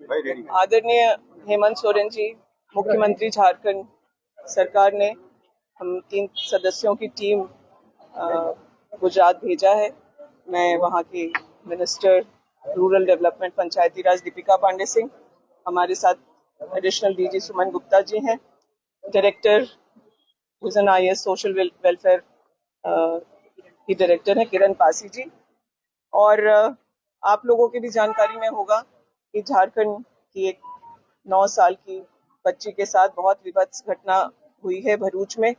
आदरणीय हेमंत सोरेन जी, मुख्यमंत्री झारखंड सरकार ने हम 3 सदस्यों की टीम गुजरात भेजा है। मैं वहाँ की मिनिस्टर रूरल डेवलपमेंट पंचायती राज दीपिका पांडे सिंह, हमारे साथ एडिशनल डीजी सुमन गुप्ता जी हैं, director vision IAS social welfare की डायरेक्टर हैं किरण पासी जी। और आप लोगों की भी जानकारी में होगा कि झारखंड की एक 9 साल की बच्ची के साथ बहुत विभत्स घटना हुई है भरूच में।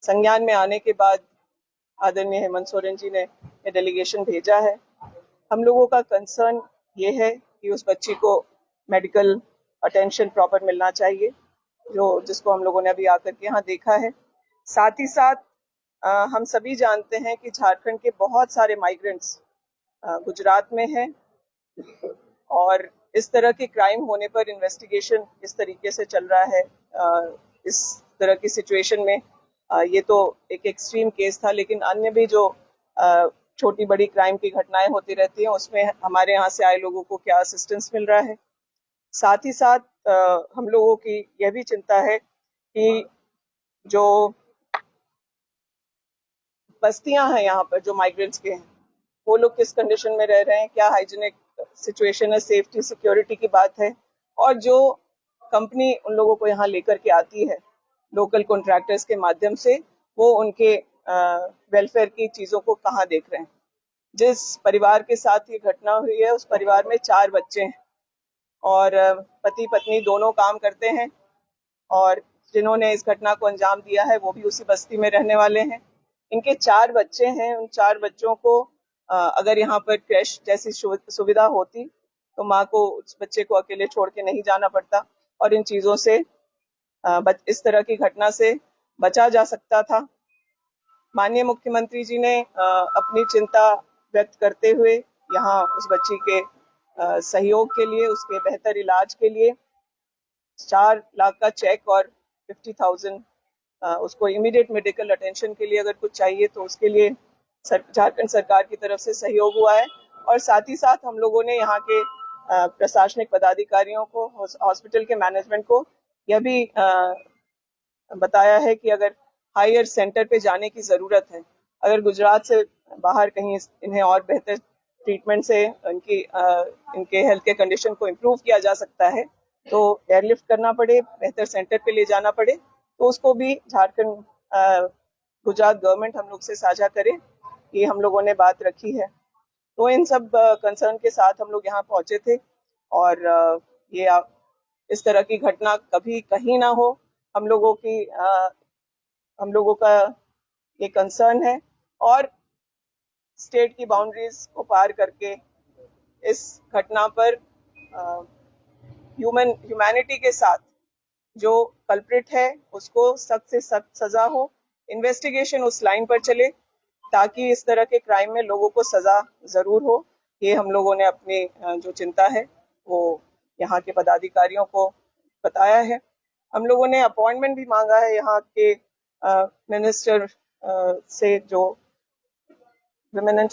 संज्ञान में आने के बाद आदरणीय हेमंत सोरेन जी ने ये डेलीगेशन भेजा है। हम लोगों का कंसर्न ये है कि उस बच्ची को मेडिकल अटेंशन प्रॉपर मिलना चाहिए, जिसको हम लोगों ने अभी आकर के यहाँ देखा है। साथ ही साथ हम सभी जानते हैं कि झारखंड के बहुत सारे माइग्रेंट्स गुजरात में हैं और इस तरह के क्राइम होने पर इन्वेस्टिगेशन इस तरीके से चल रहा है। इस तरह की सिचुएशन में ये तो एक एक्सट्रीम केस था, लेकिन अन्य भी जो छोटी बड़ी क्राइम की घटनाएं होती रहती हैं उसमें हमारे यहाँ से आए लोगों को क्या असिस्टेंस मिल रहा है। साथ ही साथ हम लोगों की यह भी चिंता है कि जो बस्तियां हैं यहाँ पर जो माइग्रेंट्स के हैं वो लोग किस कंडीशन में रह रहे हैं, क्या हाइजीनिक सिचुएशन है, सेफ्टी सिक्योरिटी की बात है, और जो कंपनी उन लोगों को यहाँ लेकर के आती है लोकल कॉन्ट्रैक्टर्स के माध्यम से, वो उनके वेलफेयर की चीजों को कहाँ देख रहे हैं। जिस परिवार के साथ ये घटना हुई है उस परिवार में 4 बच्चे हैं और पति पत्नी दोनों काम करते हैं और जिन्होंने इस घटना को अंजाम दिया है वो भी उसी बस्ती में रहने वाले हैं। इनके 4 बच्चे हैं। उन 4 बच्चों को अगर यहाँ पर क्रैश जैसी सुविधा होती तो माँ को उस बच्चे को अकेले छोड़ के नहीं जाना पड़ता और इन चीजों से इस तरह की घटना से बचा जा सकता था। माननीय मुख्यमंत्री जी ने अपनी चिंता व्यक्त करते हुए यहाँ उस बच्ची के सहयोग के लिए, उसके बेहतर इलाज के लिए 4 लाख का चेक और 50,000 उसको इमीडिएट मेडिकल अटेंशन के लिए अगर कुछ चाहिए तो उसके लिए झारखंड सरकार की तरफ से सहयोग हुआ है। और साथ ही साथ हम लोगों ने यहाँ के प्रशासनिक पदाधिकारियों को, हॉस्पिटल के मैनेजमेंट को यह भी बताया है कि अगर हायर सेंटर पे जाने की जरूरत है, अगर गुजरात से बाहर कहीं इन्हें और बेहतर ट्रीटमेंट से इनके हेल्थ के कंडीशन को इम्प्रूव किया जा सकता है तो एयरलिफ्ट करना पड़े, बेहतर सेंटर पे ले जाना पड़े, तो उसको भी झारखंड गुजरात गवर्नमेंट हम लोग से साझा करे, ये हम लोगों ने बात रखी है। तो इन सब कंसर्न के साथ हम लोग यहाँ पहुंचे थे और ये इस तरह की घटना कभी कहीं ना हो, हम लोगों का ये कंसर्न है। और स्टेट की बाउंड्रीज को पार करके इस घटना पर ह्यूमैनिटी के साथ जो कल्प्रिट है उसको सख्त से सख्त सजा हो, इन्वेस्टिगेशन उस लाइन पर चले ताकि इस तरह के क्राइम में लोगों को सजा जरूर हो। ये हम लोगों ने अपनी जो चिंता है वो यहाँ के पदाधिकारियों को बताया है। हम लोगों ने अपॉइंटमेंट भी मांगा है यहाँ के मिनिस्टर से, जो विमेन एंड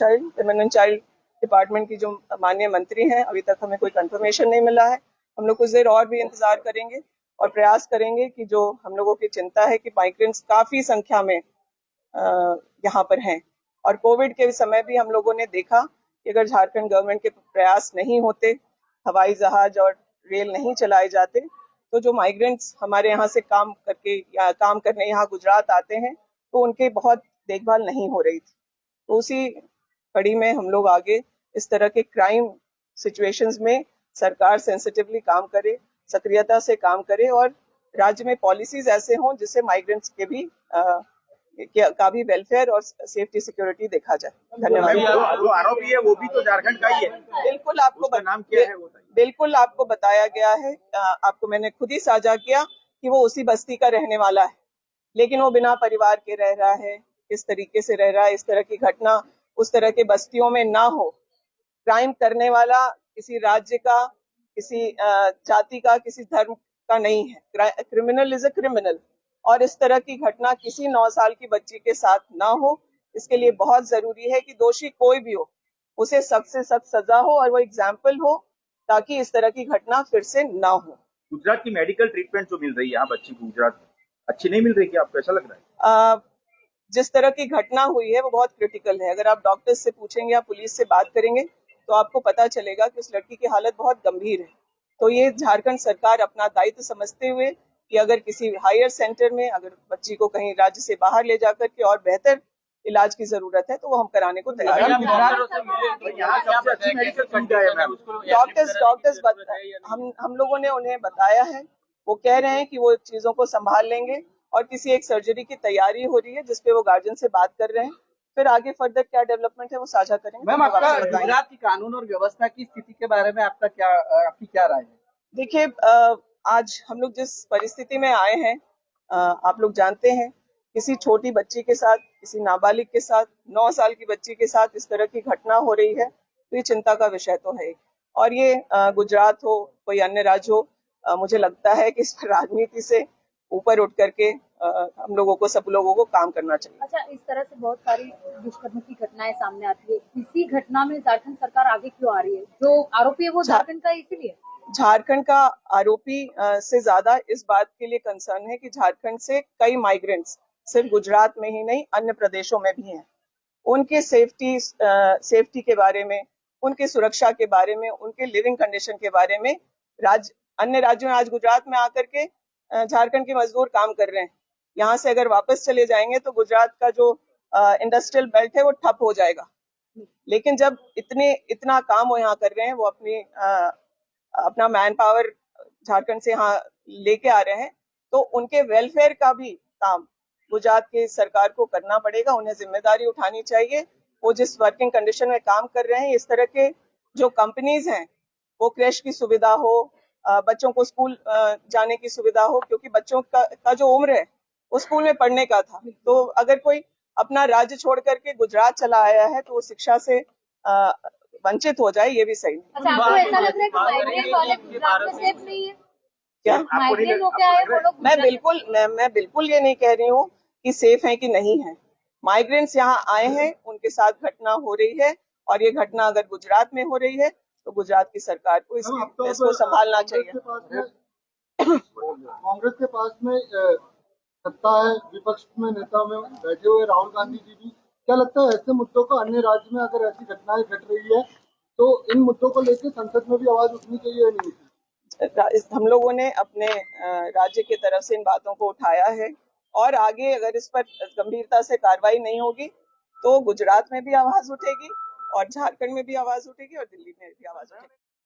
चाइल्ड डिपार्टमेंट की जो माननीय मंत्री हैं, अभी तक हमें कोई कंफर्मेशन नहीं मिला है। हम लोग कुछ देर और भी इंतजार करेंगे और प्रयास करेंगे कि जो हम लोगों की चिंता है कि माइग्रेंट्स काफी संख्या में यहाँ पर हैं और कोविड के समय भी हम लोगों ने देखा कि अगर झारखंड गवर्नमेंट के प्रयास नहीं होते, हवाई जहाज और रेल नहीं चलाए जाते, तो जो माइग्रेंट्स हमारे यहाँ से काम करने यहाँ गुजरात आते हैं तो उनके बहुत देखभाल नहीं हो रही थी। तो उसी कड़ी में हम लोग आगे इस तरह के क्राइम सिचुएशंस में सरकार सेंसिटिवली काम करे, सक्रियता से काम करे और राज्य में पॉलिसीज ऐसे हों जिससे माइग्रेंट्स के भी का भी वेलफेयर और सेफ्टी सिक्योरिटी देखा जाए। धन्यवाद। जो आरोपी है वो भी तो झारखंड का ही है। बिल्कुल, आपको नाम क्या है? बिल्कुल आपको बताया गया है, आपको मैंने खुद ही साझा किया कि वो उसी बस्ती का रहने वाला है, लेकिन वो बिना परिवार के रह रहा है, किस तरीके से रह रहा है। इस तरह की घटना उस तरह के बस्तियों में ना हो। क्राइम करने वाला किसी राज्य का, किसी जाति का, किसी धर्म का नहीं है। क्रिमिनल इज अ क्रिमिनल और इस तरह की घटना किसी 9 साल की बच्ची के साथ ना हो, इसके लिए बहुत जरूरी है कि दोषी कोई भी हो उसे सख्त से सख्त सजा हो और वो एग्जाम्पल हो ताकि इस तरह की घटना फिर से ना हो। गुजरात की मेडिकल ट्रीटमेंट जो मिल रही है यहाँ बच्ची को गुजरात में, अच्छी नहीं मिल रही, क्या आपको ऐसा लग रहा है? जिस तरह की घटना हुई है वो बहुत क्रिटिकल है। अगर आप डॉक्टर्स से पूछेंगे या पुलिस से बात करेंगे तो आपको पता चलेगा कि उस लड़की की हालत बहुत गंभीर है। तो ये झारखंड सरकार अपना दायित्व समझते हुए कि अगर किसी हायर सेंटर में अगर बच्ची को कहीं राज्य से बाहर ले जाकर के और बेहतर इलाज की जरूरत है तो वो हम कराने को तैयार हैं। डॉक्टर्स हम लोगों ने उन्हें बताया है, वो कह रहे हैं कि वो चीजों को संभाल लेंगे और किसी एक सर्जरी की तैयारी हो रही है जिसपे वो गार्जियन से बात कर रहे हैं। फिर आगे फर्दर क्या डेवलपमेंट है वो साझा करेंगे। मैम, आपका गुजरात की कानून और व्यवस्था की स्थिति के बारे में आपकी क्या राय है? देखिए, आज हम लोग जिस परिस्थिति में आए हैं, आप लोग जानते हैं, किसी छोटी बच्ची के साथ, किसी नाबालिग के साथ, 9 साल की बच्ची के साथ इस तरह की घटना हो रही है तो ये चिंता का विषय तो है। और ये गुजरात हो कोई अन्य राज्य हो, मुझे लगता है कि इस पर राजनीति से ऊपर उठ करके हम लोगों को, सब लोगों को काम करना चाहिए। अच्छा, इस तरह से बहुत सारी दुष्कर्म की घटनाएं सामने आती है, इसी घटना में झारखंड सरकार आगे क्यों आ रही है? जो आरोपी है वो झारखंड का, इसीलिए झारखंड का आरोपी से ज्यादा इस बात के लिए कंसर्न है कि झारखंड से कई माइग्रेंट्स सिर्फ गुजरात में ही नहीं अन्य प्रदेशों में भी हैं। उनके सेफ्टी के बारे में, उनके सुरक्षा के बारे में, उनके लिविंग कंडीशन के बारे में अन्य राज्यों में आज गुजरात में आकर के झारखंड के मजदूर काम कर रहे हैं। यहाँ से अगर वापस चले जाएंगे तो गुजरात का जो इंडस्ट्रियल बेल्ट है वो ठप हो जाएगा। लेकिन जब इतना काम वो यहाँ कर रहे हैं, वो अपना मैन पावर झारखंड से यहाँ लेके आ रहे हैं, तो उनके वेलफेयर का भी काम गुजरात की सरकार को करना पड़ेगा। उन्हें जिम्मेदारी उठानी चाहिए। वो जिस वर्किंग कंडीशन में काम कर रहे हैं, इस तरह के जो कंपनीज हैं, वो क्रैश की सुविधा हो, बच्चों को स्कूल जाने की सुविधा हो, क्योंकि बच्चों का जो उम्र है वो स्कूल में पढ़ने का था। तो अगर कोई अपना राज्य छोड़ करके गुजरात चला आया है तो वो शिक्षा से वंचित हो जाए, ये भी सही नहीं। अच्छा, आपको ऐसा लग रहा है कि माइग्रेंट वाले गुजरात में सेफ नहीं है? क्या माइग्रेंट होके आए वो लोग? मैं बिल्कुल ये नहीं कह रही हूँ कि सेफ है कि नहीं है। माइग्रेंट्स यहाँ आए हैं, उनके साथ घटना हो रही है, और ये घटना अगर गुजरात में हो रही है तो गुजरात की सरकार को इसको संभालना चाहिए। कांग्रेस के पास में सत्ता है, विपक्ष में नेता में बैठे हुए राहुल गांधी जी भी, क्या लगता है ऐसे मुद्दों को अन्य राज्य में अगर ऐसी घटनाएं घट रही है तो इन मुद्दों को लेकर संसद में भी आवाज उठनी चाहिए या नहीं? हम लोगों ने अपने राज्य की तरफ से इन बातों को उठाया है, और आगे अगर इस पर गंभीरता से कार्रवाई नहीं होगी तो गुजरात में भी आवाज उठेगी और झारखंड में भी आवाज उठेगी और दिल्ली में भी आवाज उठेगी।